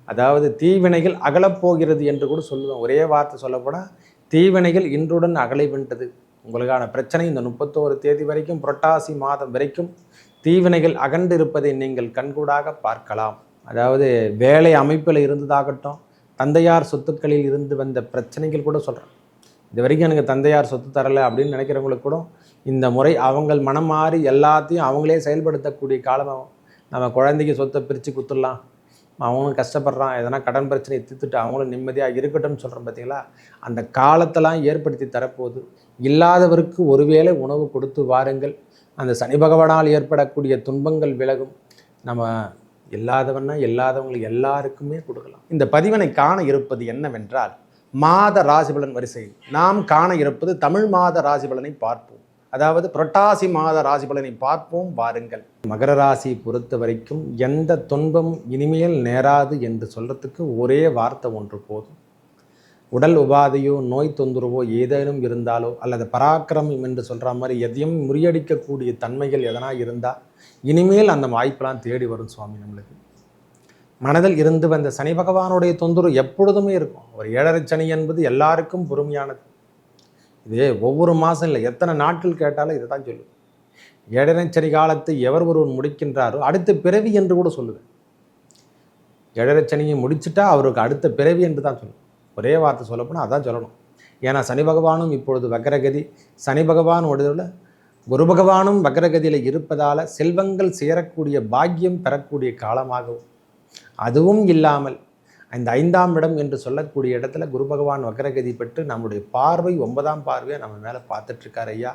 அதாவது தீவினைகள் அகலப்போகிறது என்று கூட சொல்லுவேன். ஒரே வார்த்தை சொல்லப்போனால் தீவினைகள் இன்றுடன் அகலைவென்றது. உங்களுக்கான பிரச்சனை இந்த 31 தேதி வரைக்கும், புரட்டாசி மாதம் வரைக்கும் தீவினைகள் அகன்று இருப்பதை நீங்கள் கண்கூடாக பார்க்கலாம். அதாவது வேலை அமைப்பில் இருந்ததாகட்டும், தந்தையார் சொத்துக்களில் இருந்து வந்த பிரச்சனைகள் கூட சொல்கிறேன். இது வரைக்கும் எனக்கு தந்தையார் சொத்து தரலை அப்படின்னு நினைக்கிறவங்களுக்கு கூட இந்த முறை அவங்கள் மனம் மாறி எல்லாத்தையும் அவங்களே செயல்படுத்தக்கூடிய காலமாகும். நம்ம குழந்தைக்கு சொத்தை பிரித்து குத்துடலாம், அவங்களும் கஷ்டப்படுறான், எதனா கடன் பிரச்சனையை தீர்த்துட்டு அவங்களும் நிம்மதியாக இருக்கட்டும்னு சொல்கிறோம் பார்த்தீங்களா. அந்த காலத்தெல்லாம் ஏற்படுத்தி தரப்போகுது. இல்லாதவருக்கு ஒருவேளை உணவு கொடுத்து வாருங்கள், அந்த சனி பகவானால் ஏற்படக்கூடிய துன்பங்கள் விலகும். நம்ம இல்லாதவங்களுக்கு எல்லாருக்குமே கொடுக்கலாம். இந்த பதிவினை காண இருப்பது என்னவென்றால், மாத ராசிபலன் வரிசையில் நாம் காண இருப்பது தமிழ் மாத ராசிபலனை பார்ப்போம். அதாவது புரட்டாசி மாத ராசிபலனை பார்ப்போம் வாருங்கள். மகர ராசி பொறுத்த வரைக்கும் எந்த துன்பமும் இனிமேல் நேராது என்று சொல்றதுக்கு ஒரே வார்த்தை ஒன்று போதும். உடல் உபாதையோ நோய் தொந்தரவோ ஏதேனும் இருந்தாலோ அல்லது பராக்கிரமம் என்று சொல்கிற மாதிரி எதையும் முறியடிக்கக்கூடிய தன்மைகள் எதனா இருந்தால் இனிமேல் அந்த வாய்ப்பெல்லாம் தேடி வரும் சுவாமி. நம்மளுக்கு மனதில் இருந்து வந்த சனி பகவானுடைய தொந்தரவு எப்பொழுதுமே இருக்கும். ஒரு 7.5 சனி என்பது எல்லாருக்கும் பொறுமையானது. இதே ஒவ்வொரு மாதம் இல்லை, எத்தனை நாட்கள் கேட்டாலும் இதை தான் சொல்லுவேன். 7.5 சனி காலத்தை எவர் ஒருவன் முடிக்கின்றாரோ அடுத்த பிறவி என்று கூட சொல்லுவேன். 7.5 சனியை முடிச்சுட்டா அவருக்கு அடுத்த பிறவி என்று தான் சொல்லுவேன். ஒரே வார்த்தை சொல்லப்போனால் அதான் சொல்லணும். ஏன்னா சனி பகவானும் இப்பொழுது வக்ரகதி, சனி பகவான் உடல குரு பகவானும் வக்ரகதியில் இருப்பதால் செல்வங்கள் சேரக்கூடிய பாக்கியம் பெறக்கூடிய காலமாகவும், அதுவும் இல்லாமல் இந்த 5ஆம் இடம் என்று சொல்லக்கூடிய இடத்துல குரு பகவான் வக்ரகதி பெற்று நம்முடைய பார்வை 9ஆம் பார்வையை நம்ம மேலே பார்த்துட்ருக்கார் ஐயா.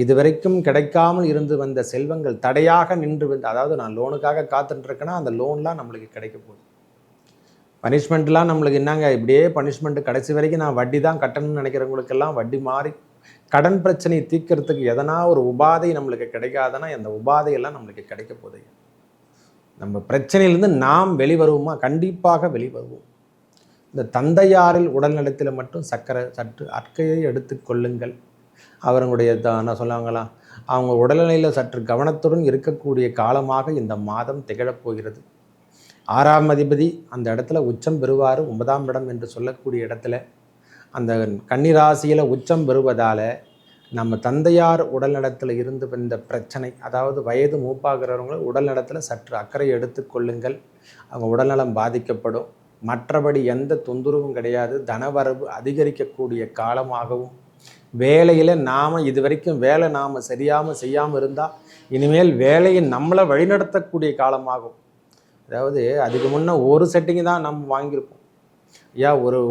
இதுவரைக்கும் கிடைக்காமல் இருந்து வந்த செல்வங்கள் தடையாக நின்று வந்து, அதாவது நான் லோனுக்காக காத்துட்டுருக்கேன்னா அந்த லோன்லாம் நம்மளுக்கு கிடைக்க போகுது. பனிஷ்மெண்ட்லாம் நம்மளுக்கு என்னங்க இப்படியே பனிஷ்மெண்ட்டு, கடைசி வரைக்கும் நான் வட்டி தான் கட்டணும்னு நினைக்கிறவங்களுக்கெல்லாம் வட்டி மாறி கடன் பிரச்சனையை தீர்க்கறதுக்கு எதனா ஒரு உபாதை நம்மளுக்கு கிடைக்காதனா அந்த உபாதையெல்லாம் நம்மளுக்கு கிடைக்க போகுது. நம்ம பிரச்சனையிலேருந்து நாம் வெளிவருவோமா? கண்டிப்பாக வெளிவருவோம். இந்த தந்தையாரில் உடல்நலத்தில் மட்டும் சற்று அக்கறையை எடுத்து கொள்ளுங்கள். அவர்களுடைய என்ன சொல்லுவாங்களாம், அவங்க உடல்நிலையில் சற்று கவனத்துடன் இருக்கக்கூடிய காலமாக இந்த மாதம் திகழப்போகிறது. 6ஆம் அதிபதி அந்த இடத்துல உச்சம் பெறுவார். 9ஆம் இடம் என்று சொல்லக்கூடிய இடத்துல அந்த கன்னிராசியில் உச்சம் பெறுவதால் நம்ம தந்தையார் உடல்நலத்தில் இருந்து வந்த பிரச்சனை, அதாவது வயது மூப்பாகிறவங்க உடல்நலத்தில் சற்று அக்கறை எடுத்துக்கொள்ளுங்கள். அவங்க உடல்நலம் பாதிக்கப்படும். மற்றபடி எந்த தொந்தரவும் கிடையாது. தனவரவு அதிகரிக்கக்கூடிய காலமாகவும், வேலையில் நாம் இது வரைக்கும் வேலை நாம் செய்யாமல் இருந்தால் இனிமேல் வேலையை நம்மளை வழிநடத்தக்கூடிய காலமாகும். அதாவது அதுக்கு முன்னே ஒரு செட்டிங்கு தான் நம்ம வாங்கியிருப்போம்.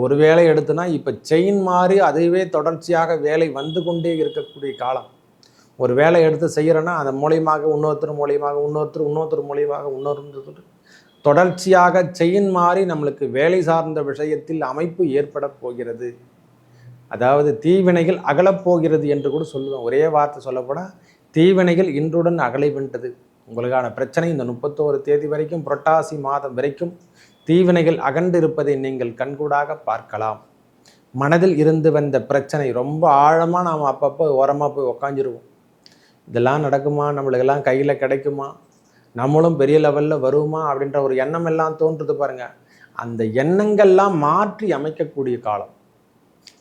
ஒரு வேலை எடுத்துனா இப்போ செயின் மாதிரி அதுவே தொடர்ச்சியாக வேலை வந்து கொண்டே இருக்கக்கூடிய காலம். ஒரு வேலை எடுத்து செய்கிறோன்னா அதன் மூலியமாக இன்னொருத்தர் மூலியமாக இன்னொருத்தர் தொடர்ச்சியாக செயின் மாதிரி நம்மளுக்கு வேலை சார்ந்த விஷயத்தில் அமைப்பு ஏற்பட போகிறது. அதாவது தீவினைகள் அகலப்போகிறது என்று கூட சொல்லுவேன். ஒரே வார்த்தை சொல்லப்போனால் தீவினைகள் இன்றுடன் அகலைவென்றது. உங்களுக்கான பிரச்சனை இந்த 31 தேதி வரைக்கும், புரட்டாசி மாதம் வரைக்கும் தீவினைகள் அகன்று இருப்பதை நீங்கள் கண்கூடாக பார்க்கலாம். மனதில் இருந்து வந்த பிரச்சனை ரொம்ப ஆழமாக நாம் அப்பப்போ ஓரமாக போய் உக்காஞ்சிருவோம். இதெல்லாம் நடக்குமா, நம்மளுக்கெல்லாம் கையில் கிடைக்குமா, நம்மளும் பெரிய லெவலில் வருமா அப்படின்ற ஒரு எண்ணம் எல்லாம் தோன்றுது பாருங்கள். அந்த எண்ணங்கள்லாம் மாற்றி அமைக்கக்கூடிய காலம்.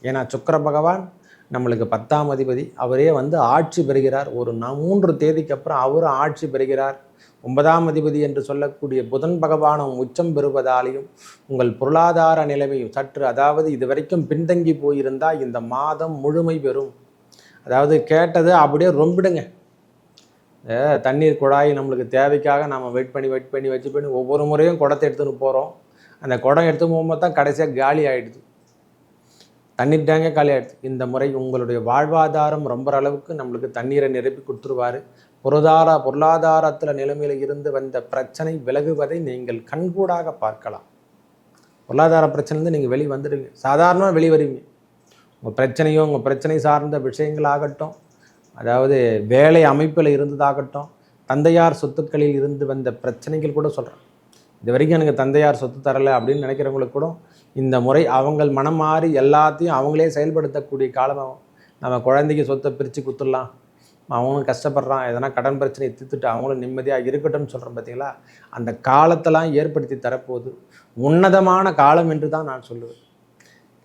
ஏன்னா சுக்கிர பகவான் நம்மளுக்கு 10ஆம் அதிபதி, அவரே வந்து ஆட்சி பெறுகிறார். ஒரு 3 தேதிக்கு அப்புறம் அவரும் ஆட்சி பெறுகிறார். 9ஆம் அதிபதி என்று சொல்லக்கூடிய புதன் பகவானும் உச்சம் பெறுவதாலையும் உங்கள் பொருளாதார நிலைமையும் சற்று, அதாவது இது வரைக்கும் பின்தங்கி போயிருந்தால் இந்த மாதம் முழுமை பெறும். அதாவது கேட்டது அப்படியே ரொம்பிடுங்க. தண்ணீர் குழாய் நம்மளுக்கு தேவைக்காக நாம் வெயிட் பண்ணி ஒவ்வொரு முறையும் குடத்தை எடுத்துன்னு போகிறோம். அந்த குடம் எடுத்து போகும்போது தான் கடைசியாக காலி ஆகிடுது. தண்ணீர் டேங்கே காலி ஆகிடுது. இந்த முறை உங்களுடைய வாழ்வாதாரம் ரொம்ப அளவுக்கு நம்மளுக்கு தண்ணீரை நிரப்பி கொடுத்துருவார். பொருளாதாரத்தில் நிலைமையில் இருந்து வந்த பிரச்சனை விலகுவதை நீங்கள் கண்கூடாக பார்க்கலாம். பொருளாதார பிரச்சனைலேருந்து நீங்கள் வெளியே வந்துடுவீங்க. சாதாரணமாக வெளியே வருவீங்க. உங்கள் பிரச்சனை சார்ந்த விஷயங்களாகட்டும், அதாவது வேலை அமைப்பில் இருந்ததாகட்டும், தந்தையார் சொத்துக்களில் இருந்து வந்த பிரச்சனைகள் கூட சொல்கிறேன். இது வரைக்கும் எனக்கு தந்தையார் சொத்து தரலை அப்படின்னு நினைக்கிறவங்களுக்கு கூட இந்த முறை அவங்கள் மனம் மாறி எல்லாத்தையும் அவங்களே செயல்படுத்தக்கூடிய காலமாகும். நம்ம குழந்தைக்கு சொத்தை பிரித்து குத்துடலாம், அவங்களும் கஷ்டப்படுறான், எதனா கடன் பிரச்சனையை தீர்த்துட்டு அவங்களும் நிம்மதியாக இருக்கட்டும்னு சொல்கிறோம் பார்த்தீங்களா. அந்த காலத்தெல்லாம் ஏற்படுத்தி தரப்போகுது. உன்னதமான காலம் என்று தான் நான் சொல்லுவேன்.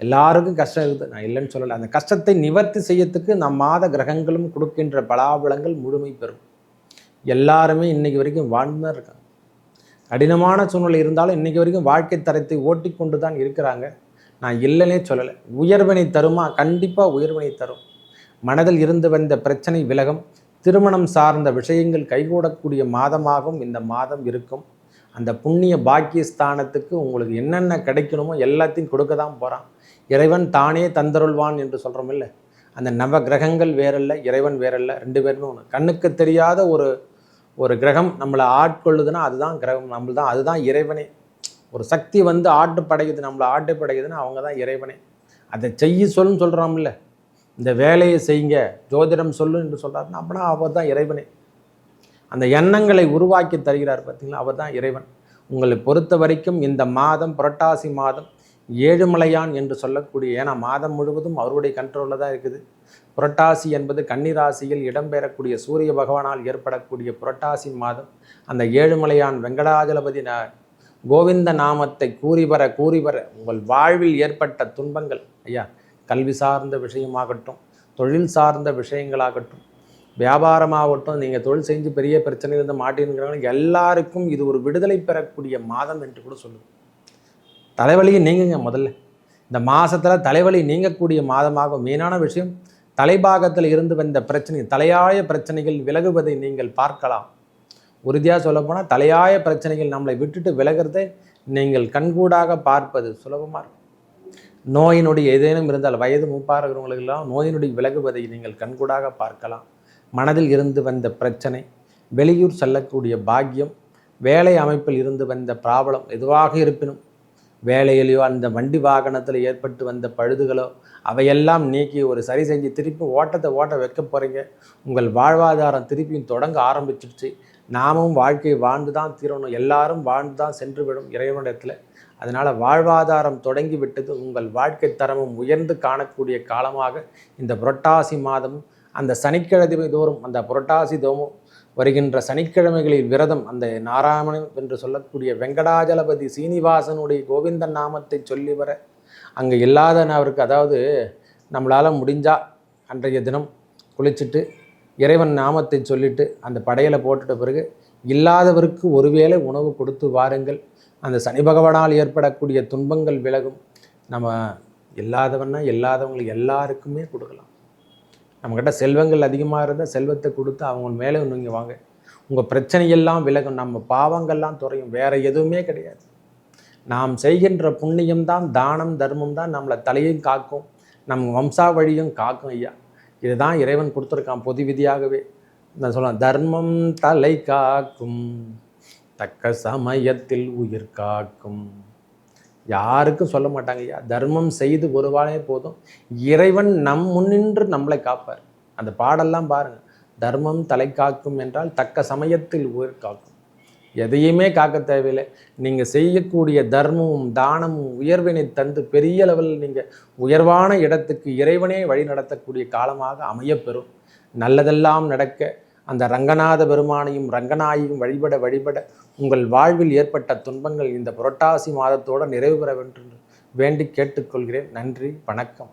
எல்லாருக்கும் கஷ்டம் இருக்குது, நான் இல்லைன்னு சொல்லலை. அந்த கஷ்டத்தை நிவர்த்தி செய்யறதுக்கு நம் மாத கிரகங்களும் கொடுக்கின்ற பலாபலங்கள் முழுமை பெறும். எல்லாருமே இன்னைக்கு வரைக்கும் வாழ்ந்து தான் இருக்காங்க. கடினமான சூழ்நிலை இருந்தாலும் இன்றைக்கி வரைக்கும் வாழ்க்கை தரத்தை ஓட்டி கொண்டு தான் இருக்கிறாங்க. நான் இல்லைன்னே சொல்லலை. உயர்வினை தருமா? கண்டிப்பாக உயர்வினை தரும். மனதில் இருந்து வந்த பிரச்சனை விலகும். திருமணம் சார்ந்த விஷயங்கள் கைகூடக்கூடிய மாதமாகவும் இந்த மாதம் இருக்கும். அந்த புண்ணிய பாக்கியஸ்தானத்துக்கு உங்களுக்கு என்னென்ன கிடைக்கணுமோ எல்லாத்தையும் கொடுக்க தான் போகிறான். இறைவன் தானே தந்தருள்வான் என்று சொல்கிறோம் இல்லை? அந்த நவ கிரகங்கள் வேறல்ல, இறைவன் வேறல்ல, ரெண்டு பேருமே ஒன்று. கண்ணுக்கு தெரியாத ஒரு கிரகம் நம்மளை ஆட்கொள்ளுதுன்னா அதுதான் கிரகம், நம்மள தான், அதுதான் இறைவனே. ஒரு சக்தி வந்து ஆட்டு படைக்குது, நம்மளை ஆட்டு படைக்குதுன்னா அவங்க தான் இறைவனே. அதை செய்ய சொல்லுன்னு சொல்கிறோம்ல, இந்த வேலையை செய்யுங்க, ஜோதிடம் சொல்லு என்று சொல்கிறாருன்னா அப்படின்னா அவர் தான் இறைவனே. அந்த எண்ணங்களை உருவாக்கி தருகிறார் பார்த்தீங்களா, அவர் தான் இறைவன். உங்களை பொறுத்த வரைக்கும் இந்த மாதம் புரட்டாசி மாதம் ஏழுமலையான் என்று சொல்லக்கூடிய, ஏன்னா மாதம் முழுவதும் அவருடைய கண்ட்ரோலில் தான் இருக்குது. புரட்டாசி என்பது கன்னிராசியில் இடம்பெறக்கூடிய சூரிய பகவானால் ஏற்படக்கூடிய புரட்டாசி மாதம். அந்த ஏழுமலையான் வெங்கடாஜலபதி கோவிந்த நாமத்தை கூறிவர உங்கள் வாழ்வில் ஏற்பட்ட துன்பங்கள், ஐயா கல்வி சார்ந்த விஷயமாகட்டும், தொழில் சார்ந்த விஷயங்களாகட்டும், வியாபாரமாகட்டும், நீங்கள் தொழில் செஞ்சு பெரிய பிரச்சனை இருந்து மாட்டினுங்கிறாங்க, எல்லாருக்கும் இது ஒரு விடுதலை பெறக்கூடிய மாதம் என்று கூட சொல்லுது. தலைவலியை நீங்குங்க. முதல்ல இந்த மாதத்தில் தலைவலி நீங்கக்கூடிய மாதமாகும். மெயினான விஷயம், தலைபாகத்தில் இருந்து வந்த பிரச்சனை, தலையாய பிரச்சனைகள் விலகுவதை நீங்கள் பார்க்கலாம். உறுதியாக சொல்லப்போனால் தலையாய பிரச்சனைகள் நம்மளை விட்டுட்டு விலகிறதை நீங்கள் கண்கூடாக பார்ப்பது சுலபமாக இருக்கும். நோயினுடைய ஏதேனும் இருந்தால் வயது மூப்பாகிறவங்களுக்கெல்லாம் நோயினுடைய விலகுவதை நீங்கள் கண்கூடாக பார்க்கலாம். மனதில் இருந்து வந்த பிரச்சனை, வெளியூர் செல்லக்கூடிய பாக்கியம், வேலை அமைப்பில் இருந்து வந்த ப்ராப்ளம் எதுவாக இருப்பினும், வேலையிலையோ அந்த வண்டி வாகனத்தில் ஏற்பட்டு வந்த பழுதுகளோ அவையெல்லாம் நீக்கி ஒரு சரி செஞ்சு திருப்பி ஓட்ட வைக்க போகிறீங்க. உங்கள் வாழ்வாதாரம் திருப்பியும் தொடங்க ஆரம்பிச்சிடுச்சு. நாமும் வாழ்க்கையை வாழ்ந்து தான் தீரணும், எல்லாரும் வாழ்ந்து தான் சென்று விடும் இறைவனிடத்தில். அதனால் வாழ்வாதாரம் தொடங்கி விட்டது. உங்கள் வாழ்க்கை தரமும் உயர்ந்து காணக்கூடிய காலமாக இந்த புரட்டாசி மாதமும், அந்த சனிக்கிழமை தோறும் அந்த புரட்டாசி தோமும் வருகின்ற சனிக்கிழமைகளில் விரதம், அந்த நாராயணன் என்று சொல்லக்கூடிய வெங்கடாஜலபதி சீனிவாசனுடைய கோவிந்தன் நாமத்தை சொல்லி வர, அங்கே இல்லாதனவருக்கு, அதாவது நம்மளால் முடிஞ்சால் அன்றைய தினம் குளிச்சுட்டு இறைவன் நாமத்தை சொல்லிவிட்டு அந்த படையலை போட்டுட்ட பிறகு இல்லாதவருக்கு ஒருவேளை உணவு கொடுத்து வாருங்கள். அந்த சனி பகவானால் ஏற்படக்கூடிய துன்பங்கள் விலகும். நம்ம இல்லாதவங்களுக்கு எல்லாருக்குமே கொடுக்கலாம். நம்மக்கிட்ட செல்வங்கள் அதிகமாக இருந்தால் செல்வத்தை கொடுத்து அவங்க மேலே நீங்கள் வாங்க, உங்கள் பிரச்சனையெல்லாம் விலகும், நம்ம பாவங்கள்லாம் குறையும். வேறு எதுவுமே கிடையாது. நாம் செய்கின்ற புண்ணியம்தான், தானம் தர்மம் தான் நம்மளை தலையும் காக்கும், நம் வம்சாவழியும் காக்கும். ஐயா, இதுதான் இறைவன் கொடுத்துருக்கான் பொது விதியாகவே. நான் சொல்லலாம், தர்மம் தலை காக்கும், தக்க சமயத்தில் உயிர் காக்கும். யாருக்கும் சொல்ல மாட்டாங்க ஐயா. தர்மம் செய்து ஒரு வாழே போதும், இறைவன் நம் முன்னின்று நம்மளை காப்பார். அந்த பாடெல்லாம் பாருங்கள். தர்மம் தலை காக்கும் என்றால் தக்க சமயத்தில் உயிர் காக்கும். எதையுமே காக்க தேவையில்லை. நீங்கள் செய்யக்கூடிய தர்மமும் தானமும் உயர்வினை தந்து பெரிய லெவலில் நீங்கள் உயர்வான இடத்துக்கு இறைவனே வழி நடத்தக்கூடிய காலமாக அமையப்பெறும். நல்லதெல்லாம் நடக்க அந்த ரங்கநாத பெருமானையும் ரங்கநாயையும் வழிபட உங்கள் வாழ்வில் ஏற்பட்ட துன்பங்கள் இந்த புரட்டாசி மாதத்தோடு நிறைவு பெற வேண்டும் வேண்டி கேட்டுக்கொள்கிறேன். நன்றி, வணக்கம்.